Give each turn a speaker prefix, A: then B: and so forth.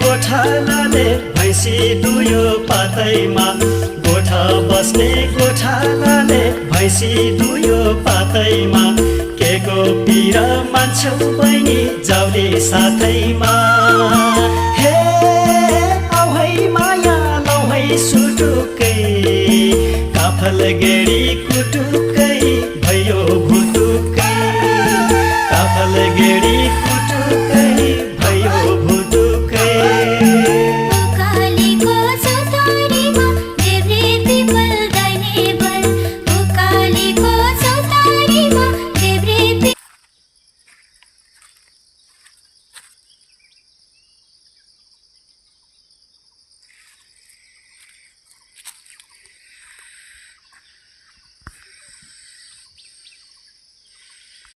A: गोठालाले भैँसी दुयो पातैमा गोठा बस्ने गोठालाले भैँसी दुयो पातैमा के को पिर मान्छौ बहिनी जाउले साथैमा हे औ है माया लौ है सुटुकै काफल गेडी कुटुकै भयो